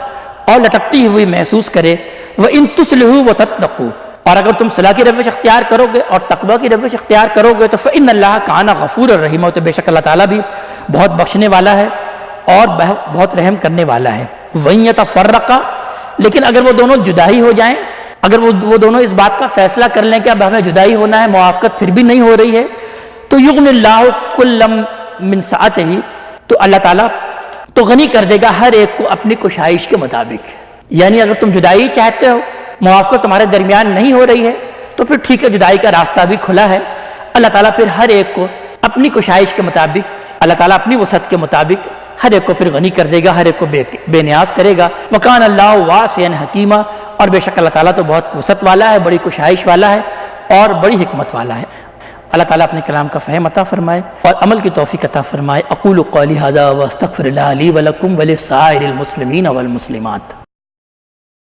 S1: اور لٹکتی ہوئی محسوس کرے۔ وَإِن تُصْلِحُوا وَتَتَّقُوا، اور اگر تم صلاح کی روش اختیار کرو گے اور تقوی کی روش اختیار کرو گے تو فإن اللہ کان غفورا رحیما، تو بے شک اللہ تعالیٰ بھی بہت بخشنے والا ہے اور بہت رحم کرنے والا ہے۔ وَإِن يَتَفَرَّقَا، لیکن اگر وہ دونوں جدا ہی ہو جائیں، اگر وہ دونوں اس بات کا فیصلہ کر لیں کہ اب ہمیں جدائی ہونا ہے، موافقت پھر بھی نہیں ہو رہی ہے، تو یغنی اللہ کلا من سعتہ، تو اللہ تعالیٰ تو غنی کر دے گا ہر ایک کو اپنی کوشش کے مطابق۔ یعنی اگر تم جدائی چاہتے ہو، موافقت تمہارے درمیان نہیں ہو رہی ہے، تو پھر ٹھیک ہے، جدائی کا راستہ بھی کھلا ہے۔ اللہ تعالیٰ پھر ہر ایک کو اپنی کوشش کے مطابق، اللہ تعالیٰ اپنی وسعت کے مطابق ہر ایک کو پھر غنی کر دے گا، ہر ایک کو بے نیاز کرے گا۔ وَكَانَ اللَّهُ وَاسِعًا حَكِيمًا، اور بے شک اللہ تعالیٰ تو بہت وسعت والا ہے، بڑی کوشش والا ہے اور بڑی حکمت والا ہے۔ اللہ تعالیٰ اپنے کلام کا فہم عطا فرمائے اور عمل کی توفیق عطا فرمائے۔ اقول قولی ھذا واستغفر اللہ لی ولکم ولسائر المسلمین والمسلمات۔